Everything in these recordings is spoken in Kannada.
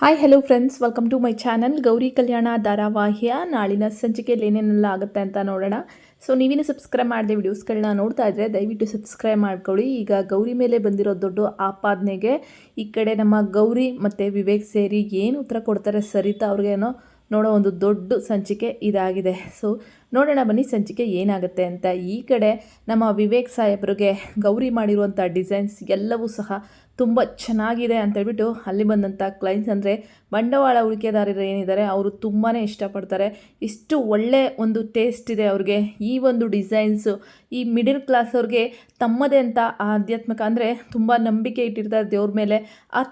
Hi hello friends, welcome to my channel. Gauri Kalyana ಧಾರಾವಾಹಿಯ ನಾಳಿನ ಸಂಚಿಕೆಯಲ್ಲಿ ಏನೇನೆಲ್ಲ ಆಗುತ್ತೆ ಅಂತ ನೋಡೋಣ. ಸೊ ನೀವೇನು ಸಬ್ಸ್ಕ್ರೈಬ್ ಮಾಡಿದೆ ವಿಡಿಯೋಸ್ಗಳನ್ನ ನೋಡ್ತಾ ಇದ್ದರೆ ದಯವಿಟ್ಟು ಸಬ್ಸ್ಕ್ರೈಬ್ ಮಾಡ್ಕೊಳ್ಳಿ. ಈಗ ಗೌರಿ ಮೇಲೆ ಬಂದಿರೋ ದೊಡ್ಡ ಆಪಾದನೆಗೆ ಈ ಕಡೆ ನಮ್ಮ ಗೌರಿ ಮತ್ತು ವಿವೇಕ್ ಸೇರಿ ಏನು ಉತ್ತರ ಕೊಡ್ತಾರೆ ಸರಿತಾ ಅವ್ರಿಗೇನೋ ನೋಡೋ ಒಂದು ದೊಡ್ಡ ಸಂಚಿಕೆ ಇದಾಗಿದೆ. ಸೊ ನೋಡೋಣ ಬನ್ನಿ ಸಂಚಿಕೆ ಏನಾಗುತ್ತೆ ಅಂತ. ಈ ಕಡೆ ನಮ್ಮ ವಿವೇಕ್ ಸಾಹೇಬ್ರಿಗೆ ಗೌರಿ ಮಾಡಿರುವಂಥ ಡಿಸೈನ್ಸ್ ಎಲ್ಲವೂ ಸಹ ತುಂಬ ಚೆನ್ನಾಗಿದೆ ಅಂತೇಳ್ಬಿಟ್ಟು ಅಲ್ಲಿ ಬಂದಂಥ ಕ್ಲೈಂಟ್ಸ್ ಅಂದರೆ ಬಂಡವಾಳ ಹೂಡಿಕೆದಾರರು ಏನಿದ್ದಾರೆ ಅವರು ತುಂಬಾ ಇಷ್ಟಪಡ್ತಾರೆ. ಇಷ್ಟು ಒಳ್ಳೆ ಒಂದು ಟೇಸ್ಟ್ ಇದೆ ಅವ್ರಿಗೆ. ಈ ಒಂದು ಡಿಸೈನ್ಸು ಈ ಮಿಡಿಲ್ ಕ್ಲಾಸ್ ಅವ್ರಿಗೆ ತಮ್ಮದೇ ಅಂತ ಆಧ್ಯಾತ್ಮಿಕ ಅಂದರೆ ತುಂಬ ನಂಬಿಕೆ ಇಟ್ಟಿರ್ತಾರೆ ದೇವ್ರ ಮೇಲೆ. ಆ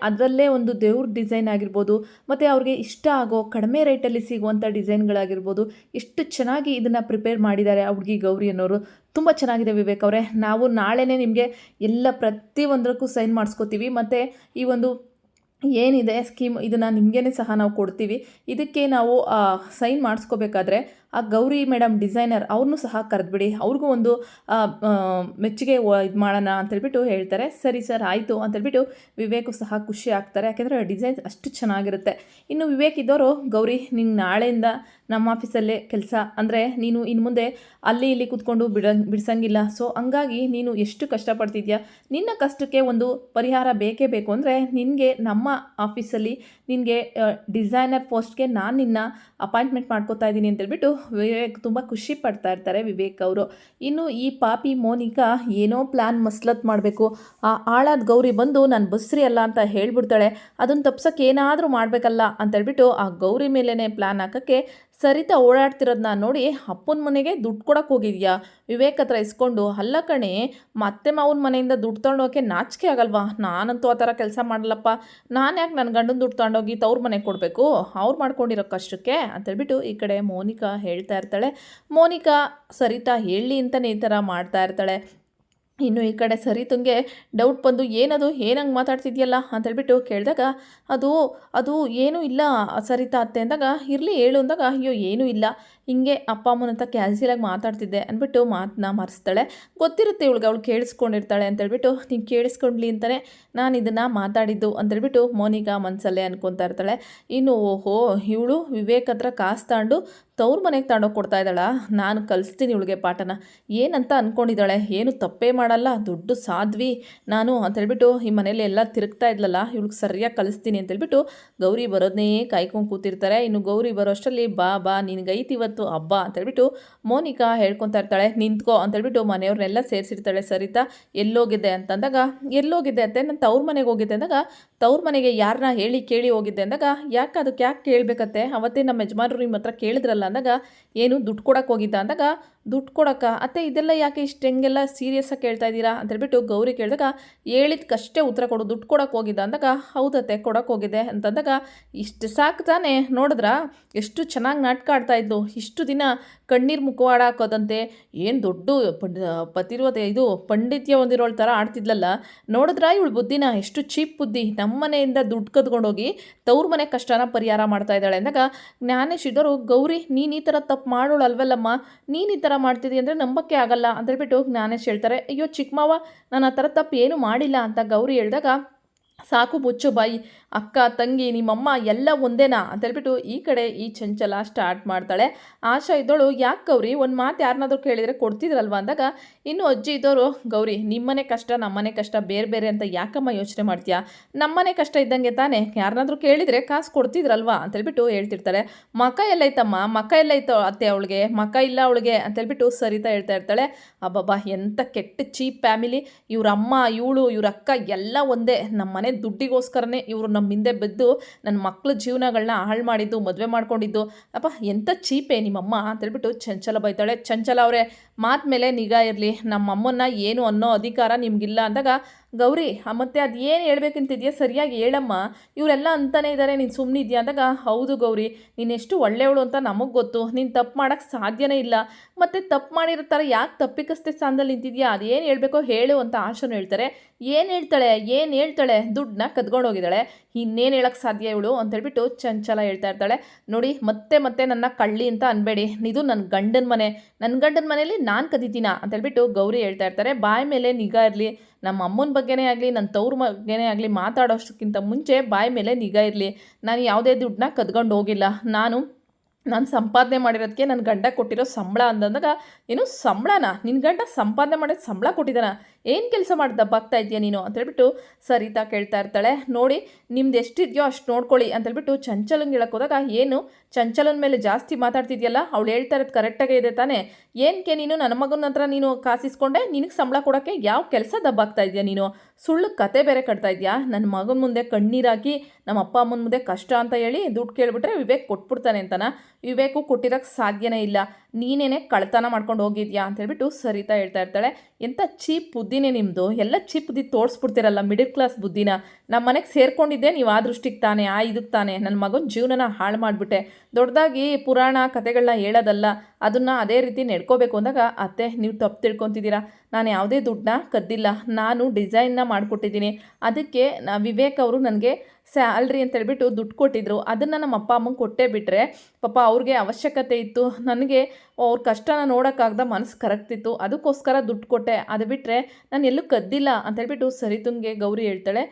ಅದರಲ್ಲೇ ಒಂದು ದೇವ್ರ ಡಿಸೈನ್ ಆಗಿರ್ಬೋದು, ಮತ್ತು ಅವ್ರಿಗೆ ಇಷ್ಟ ಆಗೋ ಕಡಿಮೆ ರೇಟಲ್ಲಿ ಸಿಗುವಂಥ ಡಿಸೈನ್ಗಳಾಗಿರ್ಬೋದು, ಎಷ್ಟು ಚೆನ್ನಾಗಿ ಇದನ್ನು ಪ್ರಿಪೇರ್ ಮಾಡಿದ್ದಾರೆ ಆ ಹುಡುಗಿ ಗೌರಿ ಅನ್ನೋರು. ತುಂಬ ಚೆನ್ನಾಗಿದೆ ವಿವೇಕ್ ಅವರೇ. ನಾವು ನಾಳೆನೇ ನಿಮಗೆ ಎಲ್ಲ ಪ್ರತಿಯೊಂದಕ್ಕೂ ಸೈನ್ ಮಾಡಿಸ್ಕೋತೀವಿ. ಮತ್ತು ಈ ಒಂದು ಏನಿದೆ ಸ್ಕೀಮ್ ಇದನ್ನು ನಿಮಗೇ ಸಹ ನಾವು ಕೊಡ್ತೀವಿ. ಇದಕ್ಕೆ ನಾವು ಸೈನ್ ಮಾಡಿಸ್ಕೋಬೇಕಾದ್ರೆ ಆ ಗೌರಿ ಮೇಡಮ್ ಡಿಸೈನರ್ ಅವ್ರನ್ನೂ ಸಹ ಕರೆದ್ಬಿಡಿ, ಅವ್ರಿಗೂ ಒಂದು ಮೆಚ್ಚುಗೆ ಇದು ಮಾಡೋಣ ಅಂತೇಳ್ಬಿಟ್ಟು ಹೇಳ್ತಾರೆ. ಸರಿ ಸರ್ ಆಯಿತು ಅಂತೇಳ್ಬಿಟ್ಟು ವಿವೇಕು ಸಹ ಖುಷಿ ಆಗ್ತಾರೆ. ಯಾಕೆಂದರೆ ಡಿಸೈನ್ಸ್ ಅಷ್ಟು ಚೆನ್ನಾಗಿರುತ್ತೆ. ಇನ್ನು ವಿವೇಕ್ ಇದ್ದವರು, ಗೌರಿ ನಿಂಗೆ ನಾಳೆಯಿಂದ ನಮ್ಮ ಆಫೀಸಲ್ಲೇ ಕೆಲಸ, ಅಂದರೆ ನೀನು ಇನ್ನು ಮುಂದೆ ಅಲ್ಲಿ ಇಲ್ಲಿ ಕೂತ್ಕೊಂಡು ಬಿಡಿಸಂಗಿಲ್ಲ. ಸೊ ಹಂಗಾಗಿ ನೀನು ಎಷ್ಟು ಕಷ್ಟಪಡ್ತಿದ್ಯಾ, ನಿನ್ನ ಕಷ್ಟಕ್ಕೆ ಒಂದು ಪರಿಹಾರ ಬೇಕೇ ಬೇಕು. ಅಂದರೆ ನಿನಗೆ ನಮ್ಮ ಆಫೀಸಲ್ಲಿ ನಿನಗೆ ಡಿಸೈನರ್ ಪೋಸ್ಟ್ಗೆ ನಾನು ನಿನ್ನ ಅಪಾಯಿಂಟ್ಮೆಂಟ್ ಮಾಡ್ಕೋತಾ ಇದ್ದೀನಿ ಅಂತೇಳ್ಬಿಟ್ಟು ವಿವೇಕ್ ತುಂಬ ಖುಷಿ ಪಡ್ತಾ ಇರ್ತಾರೆ ವಿವೇಕ್ ಅವರು. ಇನ್ನು ಈ ಪಾಪಿ ಮೋನಿಕಾ ಏನೋ ಪ್ಲ್ಯಾನ್ ಮಸ್ಲತ್ ಮಾಡಬೇಕು, ಆ ಆಳಾದ ಗೌರಿ ಬಂದು ನಾನು ಬಸ್ರಿ ಅಲ್ಲ ಅಂತ ಹೇಳ್ಬಿಡ್ತಾಳೆ. ಅದನ್ನು ತಪ್ಸೋಕ್ಕೆ ಏನಾದರೂ ಮಾಡಬೇಕಲ್ಲ ಅಂತೇಳ್ಬಿಟ್ಟು ಆ ಗೌರಿ ಮೇಲೇ ಪ್ಲ್ಯಾನ್ ಹಾಕೋಕ್ಕೆ ಸರಿತಾ ಓಡಾಡ್ತಿರೋದನ್ನ ನೋಡಿ ಅಪ್ಪನ ಮನೆಗೆ ದುಡ್ಡು ಕೊಡೋಕೆ ಹೋಗಿದ್ಯಾ ವಿವೇಕ್ ಹತ್ರ ಇಸ್ಕೊಂಡು. ಅಲ್ಲ ಕಣೆ, ಮತ್ತೆ ಮಾವನ ಮನೆಯಿಂದ ದುಡ್ಡು ತೊಗೊಂಡೋಕೆ ನಾಚಿಕೆ ಆಗಲ್ವಾ? ನಾನಂತೂ ಆ ಥರ ಕೆಲಸ ಮಾಡಲಪ್ಪ. ನಾನು ಯಾಕೆ ನನ್ನ ಗಂಡನ ದುಡ್ಡು ತೊಗೊಂಡೋಗಿ ತವ್ರ ಮನೆಗೆ ಕೊಡಬೇಕು, ಅವ್ರು ಮಾಡ್ಕೊಂಡಿರೋ ಕಷ್ಟಕ್ಕೆ ಅಂತೇಳ್ಬಿಟ್ಟು ಈ ಕಡೆ ಮೋನಿಕಾ ಹೇಳ್ತಾ ಇರ್ತಾಳೆ. ಮೋನಿಕಾ ಸರಿತಾ ಹೇಳಿ ಅಂತಲೇ ಈ ಥರ ಮಾಡ್ತಾ ಇರ್ತಾಳೆ. ಇನ್ನು ಈ ಕಡೆ ಸರಿತಂಗೆ ಡೌಟ್ ಬಂದು, ಏನದು ಏನಂಗೆ ಮಾತಾಡ್ತಿದ್ಯಲ್ಲ ಅಂತೇಳ್ಬಿಟ್ಟು ಕೇಳಿದಾಗ ಅದು ಅದು ಏನೂ ಇಲ್ಲ ಸರಿತಾ ಅತ್ತೆ ಅಂದಾಗ, ಇರಲಿ ಹೇಳು ಅಂದಾಗ, ಅಯ್ಯೋ ಏನೂ ಇಲ್ಲ, ಹಿಂಗೆ ಅಪ್ಪ ಅಮ್ಮನ ಹತ್ರ ಕ್ಯಾನ್ಸಲಾಗಿ ಮಾತಾಡ್ತಿದ್ದೆ ಅಂದ್ಬಿಟ್ಟು ಮಾತನ್ನ ಮರೆಸ್ತಾಳೆ. ಗೊತ್ತಿರುತ್ತೆ ಇವಳಿಗೆ, ಅವಳು ಕೇಳಿಸ್ಕೊಂಡಿರ್ತಾಳೆ ಅಂತೇಳ್ಬಿಟ್ಟು ನೀನು ಕೇಳಿಸ್ಕೊಂಡ್ಲಿ ಅಂತಲೇ ನಾನು ಇದನ್ನು ಮಾತಾಡಿದ್ದು ಅಂತೇಳ್ಬಿಟ್ಟು ಮೋನಿಕಾ ಮನಸ್ಸಲ್ಲೇ ಅನ್ಕೊತಾ ಇರ್ತಾಳೆ. ಇನ್ನು ಓಹೋ, ಇವಳು ವಿವೇಕ್ ಹತ್ರ ಕಾಸು ತಗೊಂಡು ತವ್ರ ಮನೆಗೆ ತಗೊಂಡೋಗಿ ಕೊಡ್ತಾ ಇದ್ದಾಳ, ನಾನು ಕಲಿಸ್ತೀನಿ ಇವಳಿಗೆ ಪಾಠನ ಏನಂತ ಅಂದ್ಕೊಂಡಿದ್ದಾಳೆ. ಏನು ತಪ್ಪೇ ಮಾಡಲ್ಲ, ದೊಡ್ಡ ಸಾಧ್ವಿ ನಾನು ಅಂತೇಳ್ಬಿಟ್ಟು ಈ ಮನೇಲಿ ಎಲ್ಲ ತಿರುಗ್ತಾ ಇದ್ಲಲ್ಲ, ಇವಳಿಗೆ ಸರಿಯಾಗಿ ಕಲಿಸ್ತೀನಿ ಅಂತೇಳ್ಬಿಟ್ಟು ಗೌರಿ ಬರೋದನ್ನೇ ಕಾಯ್ಕೊಂಡು ಕೂತಿರ್ತಾರೆ. ಇನ್ನು ಗೌರಿ ಬರೋ ಅಷ್ಟರಲ್ಲಿ ಬಾ ಬಾ ನಿನಗೈತಿ ಇವತ್ತು ಹಬ್ಬ ಅಂತೇಳ್ಬಿಟ್ಟು ಮೋನಿಕಾ ಹೇಳ್ಕೊತಾ ಇರ್ತಾಳೆ. ನಿಂತ್ಕೋ ಅಂತೇಳ್ಬಿಟ್ಟು ಮನೆಯವ್ರನ್ನೆಲ್ಲ ಸೇರಿಸಿರ್ತಾಳೆ. ಸರಿತಾ ಎಲ್ಲೋಗಿದ್ದೆ ಅಂತಂದಾಗ, ಎಲ್ಲೋಗಿದ್ದೆ ಅಂತೆ ನಾನು ತವ್ರ ಮನೆಗೆ ಹೋಗಿದ್ದೆ ಅಂದಾಗ, ತವ್ರ ಮನೆಗೆ ಯಾರನ್ನ ಹೇಳಿ ಕೇಳಿ ಹೋಗಿದ್ದೆ ಅಂದಾಗ, ಅದಕ್ಕೆ ಯಾಕೆ ಕೇಳಬೇಕತ್ತೆ, ಅವತ್ತೇ ನಮ್ಮ ಯಜಮಾನರು ನಿಮ್ಮ ಹತ್ರ ಕೇಳಿದ್ರಲ್ಲ ಅಂದಾಗ, ಏನು ದುಡ್ಡು ಕೊಡೋಕೆ ಹೋಗಿದ್ದ ಅಂದಾಗ, ದುಡ್ಡು ಕೊಡೋಕ್ಕ ಅತ್ತೆ ಇದೆಲ್ಲ ಯಾಕೆ ಇಷ್ಟು ಹೆಂಗೆಲ್ಲ ಸೀರಿಯಸ್ಸಾಗಿ ಕೇಳ್ತಾ ಇದ್ದೀರಾ ಅಂತೇಳ್ಬಿಟ್ಟು ಗೌರಿ ಕೇಳಿದಾಗ, ಹೇಳಿದ್ಕಷ್ಟೇ ಉತ್ತರ ಕೊಡು, ದುಡ್ಡು ಕೊಡೋಕೆ ಹೋಗಿದ್ದ ಅಂದಾಗ, ಹೌದತ್ತೆ ಕೊಡೋಕೆ ಹೋಗಿದ್ದೆ ಅಂತಂದಾಗ, ಇಷ್ಟು ಸಾಕು ತಾನೇ, ನೋಡಿದ್ರಾ ಎಷ್ಟು ಚೆನ್ನಾಗಿ ನಾಟಕ ಆಡ್ತಾಯಿದ್ಲು, ಇಷ್ಟು ದಿನ ಕಣ್ಣೀರು ಮುಖವಾಡ ಹಾಕೋದಂತೆ ಏನು ದೊಡ್ಡ ಪತಿರ್ವತೆ ಇದು ಪಂಡಿತ್ಯ ಹೊಂದಿರೋಳ ಥರ ಆಡ್ತಿದ್ಲಲ್ಲ, ನೋಡಿದ್ರಾ ಇವಳು ಬುದ್ಧಿನ, ಎಷ್ಟು ಚೀಪ್ ಬುದ್ಧಿ, ನಮ್ಮ ಮನೆಯಿಂದ ದುಡ್ಡು ಕದ್ಕೊಂಡೋಗಿ ತವ್ರ ಮನೆ ಕಷ್ಟನ ಪರಿಹಾರ ಮಾಡ್ತಾ ಇದ್ದಾಳೆ ಅಂದಾಗ, ಜ್ಞಾನೇಶ್ ಇದ್ದವರು, ಗೌರಿ ನೀನು ಈ ಥರ ತಪ್ಪು ಮಾಡೋಳು ಅಲ್ವಲ್ಲಮ್ಮ, ನೀನು ಈ ಥರ ಮಾಡ್ತಿದ್ದೀಯ ಅಂದರೆ ನಂಬಕ್ಕೆ ಆಗಲ್ಲ ಅಂತೇಳ್ಬಿಟ್ಟು ಜ್ಞಾನೇಶ್ ಹೇಳ್ತಾರೆ. ಅಯ್ಯೋ ಚಿಕ್ಕ ಮಾವ, ನಾನು ಆ ಥರ ತಪ್ಪು ಏನೂ ಮಾಡಿಲ್ಲ ಅಂತ ಗೌರಿ ಹೇಳಿದಾಗ, ಸಾಕು ಮುಚ್ಚು ಬಾಯಿ, ಅಕ್ಕ ತಂಗಿ ನಿಮ್ಮಮ್ಮ ಎಲ್ಲ ಒಂದೇನಾ ಅಂತೇಳ್ಬಿಟ್ಟು ಈ ಕಡೆ ಈ ಚಂಚಲ ಸ್ಟಾರ್ಟ್ ಮಾಡ್ತಾಳೆ. ಆಶಾ ಇದ್ದೋಳು, ಯಾಕೆ ಗೌರಿ ಒಂದು ಮಾತು ಯಾರನ್ನಾದ್ರೂ ಕೇಳಿದರೆ ಕೊಡ್ತಿದ್ರಲ್ವ ಅಂದಾಗ, ಇನ್ನು ಅಜ್ಜಿ ಇದ್ದವರು, ಗೌರಿ ನಿಮ್ಮನೆ ಕಷ್ಟ ನಮ್ಮನೆ ಕಷ್ಟ ಬೇರೆ ಬೇರೆ ಅಂತ ಯಾಕಮ್ಮ ಯೋಚನೆ ಮಾಡ್ತೀಯಾ, ನಮ್ಮನೆ ಕಷ್ಟ ಇದ್ದಂಗೆ ತಾನೇ, ಯಾರನ್ನಾದ್ರೂ ಕೇಳಿದರೆ ಕಾಸು ಕೊಡ್ತಿದ್ರಲ್ವಾ ಅಂತೇಳ್ಬಿಟ್ಟು ಹೇಳ್ತಿರ್ತಾರೆ. ಮಕ ಎಲ್ಲೈತಮ್ಮ, ಮಕ ಎಲ್ಲೈತೋ ಅತ್ತೆ ಅವಳಿಗೆ, ಮಕ ಇಲ್ಲ ಅವಳಿಗೆ ಅಂತೇಳ್ಬಿಟ್ಟು ಸರಿತಾ ಹೇಳ್ತಾ ಇರ್ತಾಳೆ. ಅಬ್ಬಬ್ಬಾ ಎಂಥ ಕೆಟ್ಟ ಚೀಪ್ ಫ್ಯಾಮಿಲಿ, ಇವ್ರ ಅಮ್ಮ ಇವಳು ಇವ್ರ ಅಕ್ಕ ಎಲ್ಲ ಒಂದೇ, ನಮ್ಮನೆ ದುಡ್ಡಿಗೋಸ್ಕರನೇ ಇವರು ನಮ್ಮ ಹಿಂದೆ ಬಿದ್ದು ನನ್ನ ಮಕ್ಕಳ ಜೀವನಗಳನ್ನ ಹಾಳು ಮಾಡಿದ್ದು, ಮದುವೆ ಮಾಡ್ಕೊಂಡಿದ್ದು, ಅಪ್ಪ ಎಂಥ ಚೀಪೇ ನಿಮ್ಮಮ್ಮ ಅಂತೇಳ್ಬಿಟ್ಟು ಚಂಚಲ ಬೈತಾಳೆ. ಚಂಚಲ ಅವರೇ ಮಾತು ಮೇಲೆ ನಿಗಾ ಇರಲಿ, ನಮ್ಮಮ್ಮನ್ನ ಏನು ಅನ್ನೋ ಅಧಿಕಾರ ನಿಮಗಿಲ್ಲ ಅಂದಾಗ, ಗೌರಿ ಮತ್ತೆ ಅದು ಏನು ಹೇಳ್ಬೇಕಂತಿದೆಯಾ ಸರಿಯಾಗಿ ಹೇಳಮ್ಮ, ಇವರೆಲ್ಲ ಅಂತಾನೆ ಇದ್ದಾರೆ, ನೀನು ಸುಮ್ಮನಿದ್ಯಾ ಅಂದಾಗ, ಹೌದು ಗೌರಿ ನೀನು ಎಷ್ಟು ಒಳ್ಳೆಯವಳು ಅಂತ ನಮಗೆ ಗೊತ್ತು, ನೀನು ತಪ್ಪು ಮಾಡೋಕ್ಕೆ ಸಾಧ್ಯನೇ ಇಲ್ಲ, ಮತ್ತು ತಪ್ಪು ಮಾಡಿರ್ತಾರೆ ಯಾಕೆ ತಪ್ಪಿಕಸ್ತೆ ಸ್ಥಾನದಲ್ಲಿ ನಿಂತಿದ್ಯಾ, ಅದೇನು ಹೇಳಬೇಕೋ ಹೇಳು ಅಂತ ಆಶನು ಹೇಳ್ತಾರೆ. ಏನು ಹೇಳ್ತಾಳೆ ದುಡ್ಡನ್ನ ಕದ್ಕೊಂಡು ಹೋಗಿದ್ದಾಳೆ, ಇನ್ನೇನು ಹೇಳೋಕ್ಕೆ ಸಾಧ್ಯ ಇವಳು ಅಂತೇಳ್ಬಿಟ್ಟು ಚಂಚಲ ಹೇಳ್ತಾ ಇರ್ತಾಳೆ. ನೋಡಿ ಮತ್ತೆ ಮತ್ತೆ ನನ್ನ ಕಳ್ಳಿ ಅಂತ ಅನ್ಬೇಡಿ, ಇದು ನನ್ನ ಗಂಡನ ಮನೆ, ನನ್ನ ಗಂಡನ ಮನೇಲಿ ನಾನು ಕದಿತೀನ ಅಂತೇಳ್ಬಿಟ್ಟು ಗೌರಿ ಹೇಳ್ತಾ ಇರ್ತಾರೆ. ಬಾಯಿ ಮೇಲೆ ನಿಗಾ ಇರಲಿ, ನಮ್ಮ ಅಮ್ಮನ ಬಗ್ಗೆನೇ ಆಗಲಿ ನನ್ನ ತವ್ರ ಬಗ್ಗೆನೇ ಆಗಲಿ ಮಾತಾಡೋಷ್ಟಕ್ಕಿಂತ ಮುಂಚೆ ಬಾಯಿ ಮೇಲೆ ನಿಗಾ ಇರಲಿ. ನಾನು ಯಾವುದೇ ದುಡ್ಡನ್ನ ಕದ್ಕೊಂಡು ಹೋಗಿಲ್ಲ, ನಾನು ಸಂಪಾದನೆ ಮಾಡಿರೋದಕ್ಕೆ ನನ್ನ ಗಂಡ ಕೊಟ್ಟಿರೋ ಸಂಬಳ ಅಂದಾಗ, ಏನು ಸಂಬಳನ ನಿನ್ನ ಗಂಡ ಸಂಪಾದನೆ ಮಾಡಿದ ಸಂಬಳ ಕೊಟ್ಟಿದ್ದಾನ, ಏನು ಕೆಲಸ ಮಾಡಿ ದಬ್ಬಾಗ್ತಾ ಇದೆಯಾ ನೀನು ಅಂತೇಳ್ಬಿಟ್ಟು ಸರಿತಾ ಕೇಳ್ತಾ ಇರ್ತಾಳೆ. ನೋಡಿ ನಿಮ್ದು ಎಷ್ಟಿದೆಯೋ ಅಷ್ಟು ನೋಡ್ಕೊಳ್ಳಿ ಅಂತೇಳ್ಬಿಟ್ಟು ಚಂಚಲಂಗೆ ಹೇಳಕ್ಕೆ ಹೋದಾಗ, ಏನು ಚಂಚಲನ ಮೇಲೆ ಜಾಸ್ತಿ ಮಾತಾಡ್ತಿದ್ಯಲ್ಲ, ಅವಳು ಹೇಳ್ತಾ ಇರೋದು ಕರೆಕ್ಟಾಗೇ ಇದೆ ತಾನೇ, ಏನಕ್ಕೆ ನೀನು ನನ್ನ ಮಗನ ಹತ್ರ ನೀನು ಕಾಸಿಸ್ಕೊಂಡೆ, ನಿನಗೆ ಸಂಬಳ ಕೊಡೋಕ್ಕೆ ಯಾವ ಕೆಲಸ ದಬ್ಬಾಗ್ತಾ ಇದೆಯಾ ನೀನು, ಸುಳ್ಳು ಕತೆ ಬೇರೆ ಕಟ್ತಾ ಇದೆಯಾ, ನನ್ನ ಮಗನ ಮುಂದೆ ಕಣ್ಣೀರಾಕಿ ನಮ್ಮ ಅಪ್ಪ ಅಮ್ಮನ ಮುಂದೆ ಕಷ್ಟ ಅಂತ ಹೇಳಿ ದುಡ್ಡು ಕೇಳಿಬಿಟ್ರೆ ವಿವೇಕ್ ಕೊಟ್ಬಿಡ್ತಾನೆ ಅಂತನ, ವಿವೇಕು ಕೊಟ್ಟಿರೋಕ್ಕೆ ಸಾಧ್ಯನೇ ಇಲ್ಲ, ನೀನೇನೆ ಕಳ್ತನ ಮಾಡ್ಕೊಂಡು ಹೋಗಿದ್ಯಾ ಅಂತೇಳ್ಬಿಟ್ಟು ಸರಿತಾ ಹೇಳ್ತಾ ಇರ್ತಾಳೆ. ಎಂಥ ಚೀಪ್ ಬುದ್ಧಿನೇ ನಿಮ್ಮದು, ಎಲ್ಲ ಚೀಪ್ ಬುದ್ಧಿ ತೋರಿಸ್ಬಿಡ್ತೀರಲ್ಲ, ಮಿಡಿಲ್ ಕ್ಲಾಸ್ ಬುದ್ಧಿನ. ನಮ್ಮ ಮನೆಗೆ ಸೇರ್ಕೊಂಡಿದ್ದೆ ನೀವು ಆ ದೃಷ್ಟಿಗೆ ತಾನೇ, ಆ ಇದಕ್ಕೆ ತಾನೇ ನನ್ನ ಮಗನ ಜೀವನನ ಹಾಳು ಮಾಡಿಬಿಟ್ಟೆ, ದೊಡ್ಡದಾಗಿ ಪುರಾಣ ಕತೆಗಳನ್ನ ಹೇಳೋದಲ್ಲ, ಅದನ್ನು ಅದೇ ರೀತಿ ನಡ್ಕೋಬೇಕು ಅಂದಾಗ, ಅತ್ತೆ ನೀವು ತಪ್ಪು ತಿಳ್ಕೊತಿದ್ದೀರಾ, ನಾನು ಯಾವುದೇ ದುಡ್ಡನ್ನ ಕದ್ದಿಲ್ಲ, ನಾನು ಡಿಸೈನ್ನ ಮಾಡಿಕೊಟ್ಟಿದ್ದೀನಿ, ಅದಕ್ಕೆ ವಿವೇಕ್ ಅವರು ನನಗೆ ಸ್ಯಾಲ್ರಿ ಅಂತೇಳ್ಬಿಟ್ಟು ದುಡ್ಡು ಕೊಟ್ಟಿದ್ರು, ಅದನ್ನು ನಮ್ಮ ಅಪ್ಪ ಅಮ್ಮಂಗೆ ಕೊಟ್ಟೇ ಬಿಟ್ಟರೆ ಪಾಪ ಅವ್ರಿಗೆ ಅವಶ್ಯಕತೆ ಇತ್ತು, ನನಗೆ ಅವ್ರ ಕಷ್ಟನ ನೋಡೋಕ್ಕಾಗ್ದ ಮನಸ್ಸು ಕರಗ್ತಿತ್ತು, ಅದಕ್ಕೋಸ್ಕರ ದುಡ್ಡು ಕೊಟ್ಟೆ, ಅದು ಬಿಟ್ಟರೆ ನಾನು ಎಲ್ಲೂ ಕದ್ದಿಲ್ಲ ಅಂತೇಳ್ಬಿಟ್ಟು ಸರಿತುನ್ಗೆ ಗೌರಿ ಹೇಳ್ತಾಳೆ.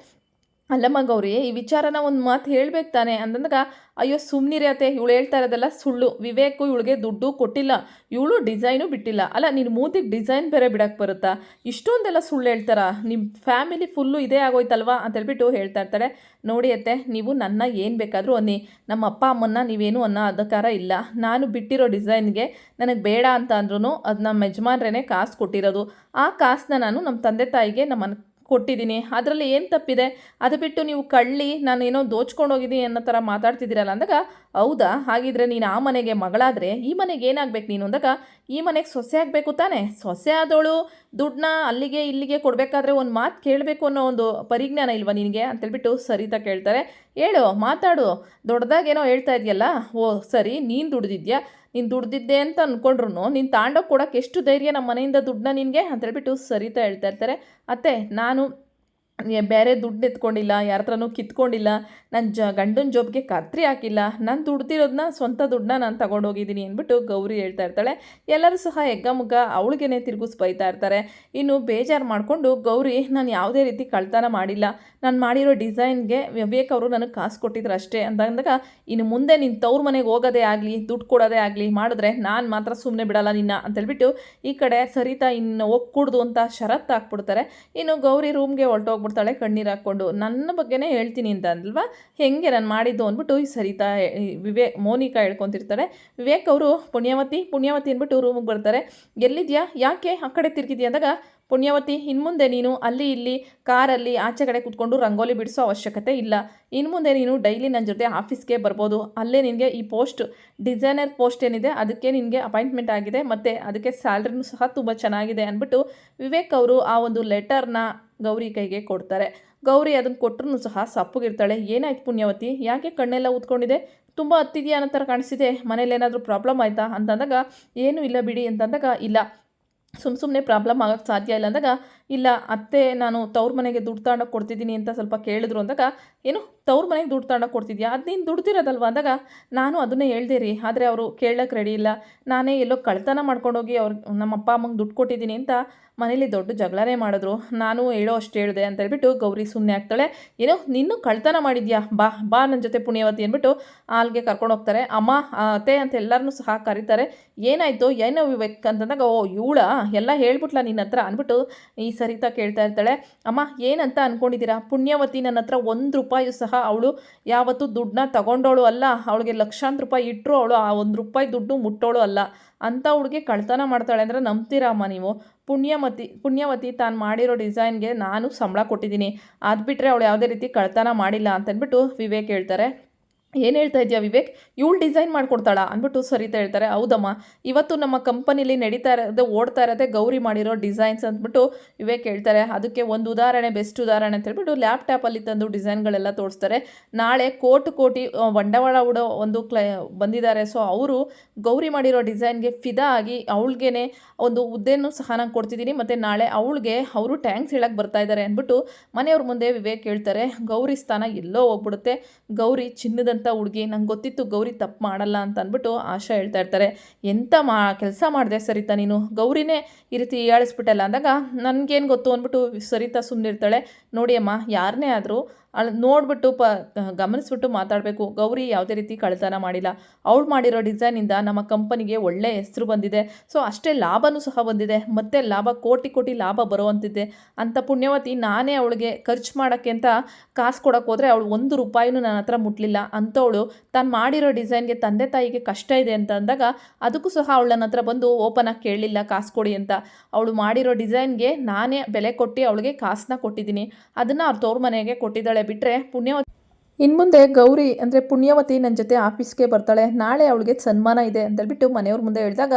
ಅಲ್ಲಮ್ಮ ಗೌರಿ, ಈ ವಿಚಾರನ ಒಂದು ಮಾತು ಹೇಳ್ಬೇಕು ತಾನೆ ಅಂತಂದಾಗ, ಅಯ್ಯೋ ಸುಮ್ಮನಿರಿ ಅತ್ತೆ, ಇವಳು ಹೇಳ್ತಾ ಇರೋದೆಲ್ಲ ಸುಳ್ಳು, ವಿವೇಕು ಇವಳಿಗೆ ದುಡ್ಡು ಕೊಟ್ಟಿಲ್ಲ, ಇವಳು ಡಿಸೈನು ಬಿಟ್ಟಿಲ್ಲ. ಅಲ್ಲ ನೀನು ಮೂತಿಗೆ ಡಿಸೈನ್ ಬೇರೆ ಬಿಡೋಕ್ಕೆ ಬರುತ್ತಾ, ಇಷ್ಟೊಂದೆಲ್ಲ ಸುಳ್ಳು ಹೇಳ್ತಾರ, ನಿಮ್ಮ ಫ್ಯಾಮಿಲಿ ಫುಲ್ಲು ಇದೇ ಆಗೋಯ್ತಲ್ವಾ ಅಂತೇಳ್ಬಿಟ್ಟು ಹೇಳ್ತಾ ಇರ್ತಾರೆ. ನೋಡಿ ಅತ್ತೆ, ನೀವು ನನ್ನ ಏನು ಬೇಕಾದರೂ ಅನ್ನಿ, ನಮ್ಮ ಅಪ್ಪ ಅಮ್ಮನ್ನ ನೀವೇನು ಅನ್ನೋ ಅಧಿಕಾರ ಇಲ್ಲ, ನಾನು ಬಿಟ್ಟಿರೋ ಡಿಸೈನ್ಗೆ ನನಗೆ ಬೇಡ ಅಂತ ಅಂದ್ರೂ ಅದು ನಮ್ಮ ಯಜಮಾನ್ರೇ ಕಾಸು ಕೊಟ್ಟಿರೋದು, ಆ ಕಾಸನ್ನ ನಾನು ನಮ್ಮ ತಂದೆ ತಾಯಿಗೆ ನಮ್ಮ ಕೊಟ್ಟಿದ್ದೀನಿ, ಅದರಲ್ಲಿ ಏನು ತಪ್ಪಿದೆ, ಅದು ಬಿಟ್ಟು ನೀವು ಕಳ್ಳಿ ನಾನೇನೋ ದೋಚ್ಕೊಂಡು ಹೋಗಿದ್ದೀನಿ ಅನ್ನೋ ಥರ ಮಾತಾಡ್ತಿದ್ದೀರಲ್ಲ ಅಂದಾಗ, ಹೌದಾ ಹಾಗಿದ್ರೆ ನೀನು ಆ ಮನೆಗೆ ಮಗಳಾದರೆ ಈ ಮನೆಗೆ ಏನಾಗಬೇಕು ನೀನು ಅಂದಾಗ, ಈ ಮನೆಗೆ ಸೊಸೆ ಆಗಬೇಕು ತಾನೇ, ಸೊಸೆ ಆದವಳು ದುಡ್ಡನ್ನ ಅಲ್ಲಿಗೆ ಇಲ್ಲಿಗೆ ಕೊಡಬೇಕಾದ್ರೆ ಒಂದು ಮಾತು ಕೇಳಬೇಕು ಅನ್ನೋ ಒಂದು ಪರಿಜ್ಞಾನ ಇಲ್ವಾ ನಿನಗೆ ಅಂತೇಳ್ಬಿಟ್ಟು ಸರಿತಾ ಕೇಳ್ತಾರೆ. ಹೇಳು, ಮಾತಾಡು, ದೊಡ್ಡದಾಗೇನೋ ಹೇಳ್ತಾ ಇದೆಯಲ್ಲ, ಓ ಸರಿ ನೀನು ದುಡ್ದಿದ್ಯಾ, ನೀನು ದುಡ್ದಿದ್ದೆ ಅಂತ ಅಂದ್ಕೊಂಡ್ರು ನೀನು ತಾಂಡೋಗಿ ಕೊಡೋಕ್ಕೆ ಎಷ್ಟು ಧೈರ್ಯ ನಮ್ಮ ಮನೆಯಿಂದ ದುಡ್ಡನ್ನ ನಿನಗೆ ಅಂತೇಳ್ಬಿಟ್ಟು ಸರಿತಾ ಹೇಳ್ತಾ ಇರ್ತಾರೆ. ಅತ್ತೆ ನಾನು ಬೇರೆ ದುಡ್ಡು ಎತ್ಕೊಂಡಿಲ್ಲ, ಯಾರ ಹತ್ರನೂ ಕಿತ್ಕೊಂಡಿಲ್ಲ, ನನ್ನ ಗಂಡನ ಜೋಬ್ಗೆ ಕತ್ರಿ ಹಾಕಿಲ್ಲ, ನಾನು ದುಡ್ದಿರೋದನ್ನ ಸ್ವಂತ ದುಡ್ಡನ್ನ ನಾನು ತಗೊಂಡೋಗಿದ್ದೀನಿ ಅಂದ್ಬಿಟ್ಟು ಗೌರಿ ಹೇಳ್ತಾ ಇರ್ತಾಳೆ. ಎಲ್ಲರೂ ಸಹ ಎಗ್ಗಮುಗ್ಗ ಅವಳಿಗೇನೆ ತಿರುಗಿಸ್ ಬೈತಾ ಇರ್ತಾರೆ. ಇನ್ನು ಬೇಜಾರು ಮಾಡಿಕೊಂಡು ಗೌರಿ, ನಾನು ಯಾವುದೇ ರೀತಿ ಕಳ್ತನ ಮಾಡಿಲ್ಲ, ನಾನು ಮಾಡಿರೋ ಡಿಸೈನ್ಗೆ ವಿವೇಕ್ ಅವರು ನನಗೆ ಕಾಸು ಕೊಟ್ಟಿದ್ರು ಅಷ್ಟೇ ಅಂದಾಗ, ಇನ್ನು ಮುಂದೆ ನಿನ್ನ ತವ್ರ ಮನೆಗೆ ಹೋಗೋದೇ ಆಗಲಿ ದುಡ್ಡು ಕೊಡೋದೇ ಆಗಲಿ ಮಾಡಿದ್ರೆ ನಾನು ಮಾತ್ರ ಸುಮ್ಮನೆ ಬಿಡಲ್ಲ ನಿನ್ನ ಅಂತೇಳ್ಬಿಟ್ಟು ಈ ಕಡೆ ಸರಿತಾ ಇನ್ನು ಹೋಗ್ಕೂಡ್ದು ಅಂತ ಷರತ್ತು ಹಾಕ್ಬಿಡ್ತಾರೆ. ಇನ್ನು ಗೌರಿ ರೂಮ್ಗೆ ಹೊರಟೋಗ್ಬಿಡ್ತಾಳೆ ಕಣ್ಣೀರು ಹಾಕ್ಕೊಂಡು. ನನ್ನ ಬಗ್ಗೆನೇ ಹೇಳ್ತೀನಿ ಅಂತ ಅಂದಲ್ವಾ, ಹೆಂಗೆ ನಾನು ಮಾಡಿದ್ದು ಅಂದ್ಬಿಟ್ಟು ಈ ಸರಿತಾ ಮೋನಿಕಾ ಹೇಳ್ಕೊತಿರ್ತಾರೆ. ವಿವೇಕ್ ಅವರು ಪುಣ್ಯವತಿ ಅಂದ್ಬಿಟ್ಟು ರೂಮಿಗೆ ಬರ್ತಾರೆ. ಎಲ್ಲಿದ್ಯಾ, ಯಾಕೆ ಆ ಕಡೆ ತಿರುಗಿದ್ಯಾ ಅಂದಾಗ, ಪುಣ್ಯವತಿ ಇನ್ಮುಂದೆ ನೀನು ಅಲ್ಲಿ ಇಲ್ಲಿ ಕಾರಲ್ಲಿ ಆಚೆ ಕಡೆ ಕೂತ್ಕೊಂಡು ರಂಗೋಲಿ ಬಿಡಿಸೋ ಅವಶ್ಯಕತೆ ಇಲ್ಲ, ಇನ್ಮುಂದೆ ನೀನು ಡೈಲಿ ನನ್ನ ಜೊತೆ ಆಫೀಸ್ಗೆ ಬರ್ಬೋದು, ಅಲ್ಲೇ ನಿನಗೆ ಈ ಪೋಸ್ಟ್ ಡಿಸೈನರ್ ಪೋಸ್ಟ್ ಏನಿದೆ ಅದಕ್ಕೆ ನಿನಗೆ ಅಪಾಯಿಂಟ್ಮೆಂಟ್ ಆಗಿದೆ, ಮತ್ತು ಅದಕ್ಕೆ ಸ್ಯಾಲ್ರಿನೂ ಸಹ ತುಂಬ ಚೆನ್ನಾಗಿದೆ ಅಂದ್ಬಿಟ್ಟು ವಿವೇಕ್ ಅವರು ಆ ಒಂದು ಲೆಟರ್ನ ಗೌರಿ ಕೈಗೆ ಕೊಡ್ತಾರೆ. ಗೌರಿ ಅದನ್ನು ಕೊಟ್ಟರು ಸಹ ಸಪ್ಪಗಿರ್ತಾಳೆ. ಏನಾಯ್ತು ಪುಣ್ಯವತಿ, ಯಾಕೆ ಕಣ್ಣೆಲ್ಲ ಊದ್ಕೊಂಡಿದೆ, ತುಂಬ ಹತ್ತಿದೆಯಾ ಅನ್ನೋ ಥರ ಕಾಣಿಸಿದೆ, ಮನೇಲಿ ಏನಾದರೂ ಪ್ರಾಬ್ಲಮ್ ಆಯಿತಾ ಅಂತಂದಾಗ, ಏನೂ ಇಲ್ಲ ಬಿಡಿ ಅಂತಂದಾಗ, ಇಲ್ಲ ಸುಮ್ಮನೆ ಪ್ರಾಬ್ಲಮ್ ಆಗೋಕ್ಕೆ ಸಾಧ್ಯ ಇಲ್ಲ ಅಂದಾಗ, ಇಲ್ಲ ಅತ್ತೆ ನಾನು ತವ್ರ ಮನೆಗೆ ದುಡ್ಡು ತಗೊಂಡೋಗಿ ಕೊಡ್ತಿದ್ದೀನಿ ಅಂತ ಸ್ವಲ್ಪ ಕೇಳಿದ್ರು ಅಂದಾಗ, ಏನು ತವ್ರ ಮನೆಗೆ ದುಡ್ಡು ತಗೊಂಡೋಗಿ ಕೊಡ್ತಿದ್ಯಾ, ಅದು ನೀನು ದುಡ್ದಿರೋದಲ್ವ ಅಂದಾಗ, ನಾನು ಅದನ್ನೇ ಹೇಳ್ದೆ ರೀ, ಆದರೆ ಅವರು ಕೇಳಕ್ಕೆ ರೆಡಿ ಇಲ್ಲ, ನಾನೇ ಎಲ್ಲೋ ಕಳ್ತನ ಮಾಡ್ಕೊಂಡೋಗಿ ನಮ್ಮ ಅಪ್ಪ ಅಮ್ಮಂಗೆ ದುಡ್ಡು ಕೊಟ್ಟಿದ್ದೀನಿ ಅಂತ ಮನೇಲಿ ದೊಡ್ಡ ಜಗಳನೇ ಮಾಡಿದ್ರು, ನಾನು ಹೇಳೋ ಅಷ್ಟು ಹೇಳಿದೆ ಅಂತೇಳ್ಬಿಟ್ಟು ಗೌರಿ ಸುಮ್ಮನೆ ಆಗ್ತಾಳೆ. ಏನೋ ನೀನು ಕಳ್ತನ ಮಾಡಿದ್ಯಾ, ಬಾ ನನ್ನ ಜೊತೆ ಪುಣ್ಯವತಿ ಅಂದ್ಬಿಟ್ಟು ಅಲ್ಲಿಗೆ ಕರ್ಕೊಂಡು ಹೋಗ್ತಾರೆ. ಅಮ್ಮ ಅತ್ತೆ ಅಂತ ಎಲ್ಲರನ್ನೂ ಸಹ ಕರೀತಾರೆ. ಏನಾಯಿತು, ಏನೋ ವಿವೇಕ್ ಅಂತಂದಾಗ, ಓ ಇವಳ ಎಲ್ಲ ಹೇಳ್ಬಿಟ್ಲ ನಿನ್ನ ಹತ್ರ ಅಂದ್ಬಿಟ್ಟು ಈ ಸರಿತಾ ಕೇಳ್ತಾ ಇರ್ತಾಳೆ. ಅಮ್ಮ ಏನಂತ ಅಂದ್ಕೊಂಡಿದ್ದೀರಾ, ಪುಣ್ಯವತಿ ನನ್ನ ಹತ್ರ 1 ರೂಪಾಯಿ ಸಹ ಅವಳು ಯಾವತ್ತೂ ದುಡ್ಡನ್ನ ತಗೊಂಡೋಳು ಅಲ್ಲ, ಅವಳಿಗೆ ಲಕ್ಷಾಂತರ ರೂಪಾಯಿ ಇಟ್ಟರು ಅವಳು ಆ 1 ರೂಪಾಯಿ ದುಡ್ಡು ಮುಟ್ಟೋಳು ಅಲ್ಲ, ಅಂಥ ಹುಡುಗಿ ಕಳ್ತನ ಮಾಡ್ತಾಳೆ ಅಂದರೆ ನಂಬ್ತೀರಾ ಅಮ್ಮ ನೀವು, ಪುಣ್ಯವತಿ ತಾನು ಮಾಡಿರೋ ಡಿಸೈನ್ಗೆ ನಾನು ಸಂಬಳ ಕೊಟ್ಟಿದ್ದೀನಿ, ಅದು ಬಿಟ್ಟರೆ ಅವಳು ಯಾವುದೇ ರೀತಿ ಕಳ್ತನ ಮಾಡಿಲ್ಲ ಅಂತಂದ್ಬಿಟ್ಟು ವಿವೇಕ್ ಹೇಳ್ತಾರೆ. ಏನು ಹೇಳ್ತಾ ಇದೆಯಾ ವಿವೇಕ್, ಇವಳು ಡಿಸೈನ್ ಮಾಡಿಕೊಡ್ತಾಳಾ ಅಂದ್ಬಿಟ್ಟು ಸರಿತಾ ಹೇಳ್ತಾರೆ. ಹೌದಮ್ಮ, ಇವತ್ತು ನಮ್ಮ ಕಂಪನಿಲಿ ನಡೀತಾ ಇರೋದು ಓಡ್ತಾ ಇರೋದೇ ಗೌರಿ ಮಾಡಿರೋ ಡಿಸೈನ್ಸ್ ಅಂದ್ಬಿಟ್ಟು ವಿವೇಕ್ ಹೇಳ್ತಾರೆ. ಅದಕ್ಕೆ ಒಂದು ಉದಾಹರಣೆ, ಬೆಸ್ಟ್ ಉದಾಹರಣೆ ಅಂತ ಹೇಳ್ಬಿಟ್ಟು ಲ್ಯಾಪ್ಟಾಪಲ್ಲಿ ತಂದು ಡಿಸೈನ್ಗಳೆಲ್ಲ ತೋರಿಸ್ತಾರೆ. ನಾಳೆ ಕೋಟಿ ಬಂಡವಾಳ ಹೂಡೋ ಒಂದು ಬಂದಿದ್ದಾರೆ. ಸೊ ಅವರು ಗೌರಿ ಮಾಡಿರೋ ಡಿಸೈನ್ಗೆ ಫಿದಾ ಆಗಿ ಅವಳಿಗೇನೆ ಒಂದು ಹುದ್ದೆನೂ ಸಹ ನಾನು ಕೊಡ್ತಿದ್ದೀನಿ, ಮತ್ತು ನಾಳೆ ಅವಳಿಗೆ ಅವರು ಟ್ಯಾಂಕ್ಸ್ ಹೇಳಕ್ಕೆ ಬರ್ತಾ ಇದ್ದಾರೆ ಅಂದ್ಬಿಟ್ಟು ಮನೆಯವ್ರ ಮುಂದೆ ವಿವೇಕ್ ಹೇಳ್ತಾರೆ. ಗೌರಿ ಸ್ಥಾನ ಎಲ್ಲೋ ಹೋಗ್ಬಿಡುತ್ತೆ. ಗೌರಿ ಚಿನ್ನದಂಥ ಹುಡುಗಿ, ನಂಗೆ ಗೊತ್ತಿತ್ತು ಗೌರಿ ತಪ್ಪು ಮಾಡಲ್ಲ ಅಂತ ಅಂದ್ಬಿಟ್ಟು ಆಶಾ ಹೇಳ್ತಾ ಇರ್ತಾರೆ. ಎಂಥ ಕೆಲಸ ಮಾಡಿದೆ ಸರಿತಾ ನೀನು, ಗೌರಿನೇ ಈ ರೀತಿ ಹೀಯಾಳಿಸ್ಬಿಟ್ಟಲ್ಲ ಅಂದಾಗ ನನಗೇನು ಗೊತ್ತು ಅಂದ್ಬಿಟ್ಟು ಸರಿತಾ ಸುಮ್ಮನಿರ್ತಾಳೆ. ನೋಡಿ ಅಮ್ಮ, ಯಾರನ್ನೇ ಆದರೂ ನೋಡಿಬಿಟ್ಟು ಗಮನಿಸ್ಬಿಟ್ಟು ಮಾತಾಡಬೇಕು. ಗೌರಿ ಯಾವುದೇ ರೀತಿ ಕಳ್ತನ ಮಾಡಿಲ್ಲ. ಅವಳು ಮಾಡಿರೋ ಡಿಸೈನಿಂದ ನಮ್ಮ ಕಂಪನಿಗೆ ಒಳ್ಳೆ ಹೆಸರು ಬಂದಿದೆ. ಸೊ ಅಷ್ಟೇ ಲಾಭವೂ ಸಹ ಬಂದಿದೆ, ಮತ್ತು ಲಾಭ ಕೋಟಿ ಲಾಭ ಬರುವಂತಿದೆ. ಅಂಥ ಪುಣ್ಯವತಿ ನಾನೇ ಅವಳಿಗೆ ಖರ್ಚು ಮಾಡೋಕ್ಕೆ ಅಂತ ಕಾಸು ಕೊಡೋಕೆ ಹೋದರೆ ಅವಳು 1 ರೂಪಾಯಿನೂ ನನ್ನ ಹತ್ರ ಮುಟ್ಲಿಲ್ಲ. ಅಂಥವಳು ತಾನು ಮಾಡಿರೋ ಡಿಸೈನ್ಗೆ ತಂದೆ ತಾಯಿಗೆ ಕಷ್ಟ ಇದೆ ಅಂತ ಅಂದಾಗ ಅದಕ್ಕೂ ಸಹ ಅವಳು ನನ್ನ ಹತ್ರ ಬಂದು ಓಪನಾಗಿ ಕೇಳಲಿಲ್ಲ ಕಾಸು ಕೊಡಿ ಅಂತ. ಅವಳು ಮಾಡಿರೋ ಡಿಸೈನ್ಗೆ ನಾನೇ ಬೆಲೆ ಕೊಟ್ಟು ಅವಳಿಗೆ ಕಾಸನ್ನ ಕೊಟ್ಟಿದ್ದೀನಿ. ಅದನ್ನು ಅವ್ರ ತವ್ರ ಮನೆಗೆ ಕೊಟ್ಟಿದ್ದಾಳೆ ಬಿಟ್ಟರೆ ಪುಣ್ಯವತಿ. ಇನ್ನು ಮುಂದೆ ಗೌರಿ ಅಂದರೆ ಪುಣ್ಯವತಿ ನನ್ನ ಜೊತೆ ಆಫೀಸ್ಗೆ ಬರ್ತಾಳೆ, ನಾಳೆ ಅವಳಿಗೆ ಸನ್ಮಾನ ಇದೆ ಅಂತೇಳ್ಬಿಟ್ಟು ಮನೆಯವ್ರ ಮುಂದೆ ಹೇಳಿದಾಗ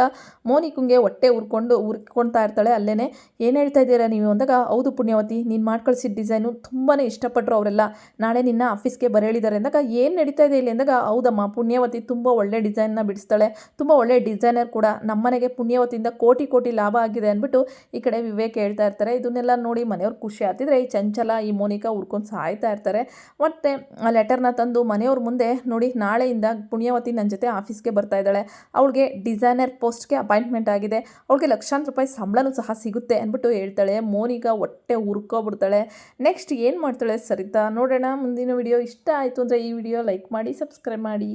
ಮೋನಿಕಂಗೆ ಹೊಟ್ಟೆ ಉರ್ಕೊಳ್ತಾ ಇರ್ತಾಳೆ. ಅಲ್ಲೇ ಏನು ಹೇಳ್ತಾ ಇದ್ದೀರಾ ನೀವು ಅಂದಾಗ, ಹೌದು ಪುಣ್ಯವತಿ, ನೀನು ಮಾಡಿ ಕಳಿಸಿದ ಡಿಸೈನು ತುಂಬಾ ಇಷ್ಟಪಟ್ಟರು ಅವರೆಲ್ಲ, ನಾಳೆ ನಿನ್ನ ಆಫೀಸ್ಗೆ ಬರೇಳಿದ್ದಾರೆ ಅಂದಾಗ, ಏನು ನಡೀತಾ ಇದೆ ಇಲ್ಲಿ ಅಂದಾಗ, ಹೌದಮ್ಮ, ಪುಣ್ಯವತಿ ತುಂಬ ಒಳ್ಳೆ ಡಿಸೈನ್ನ ಬಿಡಿಸ್ತಾಳೆ, ತುಂಬ ಒಳ್ಳೆ ಡಿಸೈನರ್ ಕೂಡ, ನಮ್ಮನೆಗೆ ಪುಣ್ಯವತಿಯಿಂದ ಕೋಟಿ ಲಾಭ ಆಗಿದೆ ಅಂದ್ಬಿಟ್ಟು ಈ ಕಡೆ ವಿವೇಕ್ ಹೇಳ್ತಾ ಇರ್ತಾರೆ. ಇದನ್ನೆಲ್ಲ ನೋಡಿ ಮನೆಯವ್ರು ಖುಷಿ ಆಗ್ತಿದ್ರೆ ಈ ಚಂಚಲ, ಈ ಮೋನಿಕಾ ಉರ್ಕೊಂಡು ಸಾಯ್ತಾ ಇರ್ತಾರೆ. ಮತ್ತು ಲೆಟರ್ನ ತಂದು ಮನೆಯವ್ರ ಮುಂದೆ ನೋಡಿ, ನಾಳೆಯಿಂದ ಪುಣ್ಯವತಿ ನನ್ನ ಜೊತೆ ಆಫೀಸ್ಗೆ ಬರ್ತಾ ಇದ್ದಾಳೆ, ಅವಳಿಗೆ ಡಿಸೈನರ್ ಪೋಸ್ಟ್ಗೆ ಅಪಾಯಿಂಟ್ಮೆಂಟ್ ಆಗಿದೆ, ಅವಳಿಗೆ ಲಕ್ಷಾಂತರ ರೂಪಾಯಿ ಸಂಬಳನೂ ಸಹ ಸಿಗುತ್ತೆ ಅಂದ್ಬಿಟ್ಟು ಹೇಳ್ತಾಳೆ. ಮೋನಿಕಾ ಹೊಟ್ಟೆ ಉರ್ಕೊಬಿಡ್ತಾಳೆ. ನೆಕ್ಸ್ಟ್ ಏನು ಮಾಡ್ತಾಳೆ ಸರಿತಾ ನೋಡೋಣ ಮುಂದಿನ ವಿಡಿಯೋ. ಇಷ್ಟ ಆಯಿತು ಅಂದರೆ ಈ ವಿಡಿಯೋ ಲೈಕ್ ಮಾಡಿ, ಸಬ್ಸ್ಕ್ರೈಬ್ ಮಾಡಿ.